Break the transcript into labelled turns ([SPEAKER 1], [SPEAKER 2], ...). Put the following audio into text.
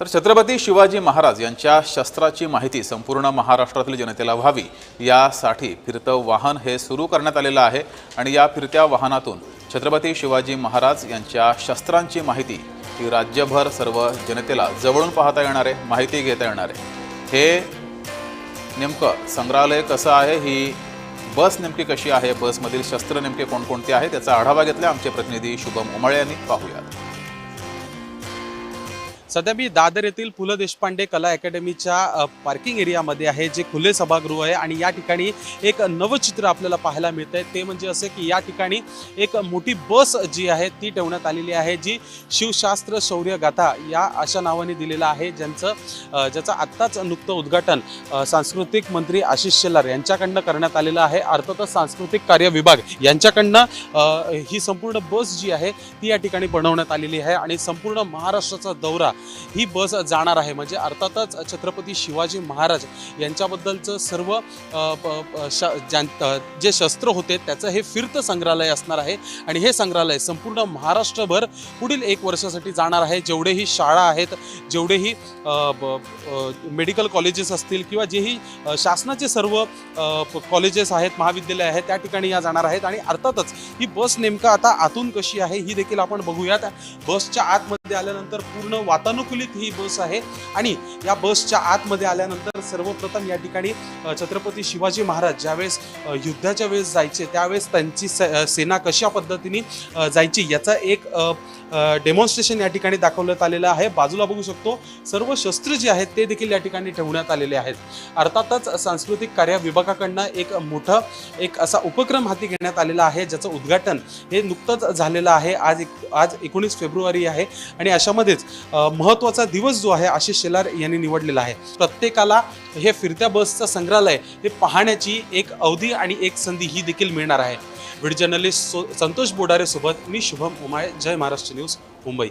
[SPEAKER 1] तर छत्रपती शिवाजी महाराज यांच्या शस्त्राची माहिती संपूर्ण महाराष्ट्रातील जनतेला व्हावी यासाठी फिरतं वाहन हे सुरू करण्यात आलेलं आहे आणि या फिरत्या वाहनातून छत्रपती शिवाजी महाराज यांच्या शस्त्रांची माहिती ही राज्यभर सर्व जनतेला जवळून पाहता येणार आहे, माहिती घेता येणार आहे। हे नेमकं संग्रहालय कसं आहे, ही बस नेमकी कशी आहे, बसमधील शस्त्र नेमके कोणकोणते आहेत त्याचा आढावा घेतला आमचे प्रतिनिधी शुभम उमाळे यांनी। पाहूयात।
[SPEAKER 2] सध्या मी दादर येथील पु ल देशपांडे कला अकॅडमीच्या पार्किंग एरियामध्ये आहे, जे खुले सभागृह आहे आणि या ठिकाणी एक नवचित्र आपल्याला पाहायला मिळतंय। ते म्हणजे असे की या ठिकाणी एक मोठी बस जी आहे ती ठेवण्यात आलेली आहे, जी शिवशास्त्र शौर्य गाथा या अशा नावाने दिलेलं आहे, ज्याचं आत्ताच नुकतं उद्घाटन सांस्कृतिक मंत्री आशिष शेलार यांच्याकडनं करण्यात आलेलं आहे। अर्थातच सांस्कृतिक कार्य विभाग यांच्याकडनं ही संपूर्ण बस जी आहे ती या ठिकाणी बनवण्यात आलेली आहे आणि संपूर्ण महाराष्ट्राचा दौरा ही बस जाणार आहे। म्हणजे अर्थातच छत्रपती शिवाजी महाराज यांच्याबद्दलचं सर्व जे शस्त्र होते त्याचं हे फिरतं संग्रहालय असणार आहे आणि हे संग्रहालय संपूर्ण महाराष्ट्रभर पुढील 1 वर्षासाठी जाणार आहे। जेवढेही शाळा आहेत, जेवढेही मेडिकल कॉलेजेस असतील किंवा जेही शासनाचे सर्व कॉलेजेस आहेत, महाविद्यालय आहेत, त्या ठिकाणी या जाणार आहेत आणि अर्थातच ही बस नेमका आता आतून कशी आहे ही देखील आपण बघूयात। बसच्या आतमध्ये आल्यानंतर पूर्ण वातानुकूलित ही बस आहे आणि या बसच्या आतमध्ये आल्यानंतर सर्वप्रथम या ठिकाणी छत्रपती शिवाजी महाराज ज्यावेळेस युद्धाच्या वेळेस जायचे त्यावेळेस त्यांची सेना कशा पद्धतीने जायची याचा एक डेमॉन्स्ट्रेशन या ठिकाणी दाखवण्यात आलेलं आहे। बाजूला बघू शकतो सर्व शस्त्र जे आहेत ते देखील या ठिकाणी ठेवण्यात आलेले आहेत। अर्थातच सांस्कृतिक कार्य विभागाकडनं एक मोठा असा उपक्रम हाती घेण्यात आलेला आहे, ज्याचं उद्घाटन हे नुकतंच झालेलं आहे। आज 19 फेब्रुवारी आहे आणि अशामध्येच महत्त्वाचा दिवस जो आहे आशिष शेलार यांनी निवडलेला आहे। प्रत्येकाला हे फिरत्या बसचं संग्रहालय हे पाहण्याची एक अवधी आणि एक संधी ही देखील मिळणार आहे। व्हिडिओ जर्नलिस्ट संतोष बोडारे सोबत मी शुभम उमाळे, जय महाराष्ट्र न्यूज, मुंबई।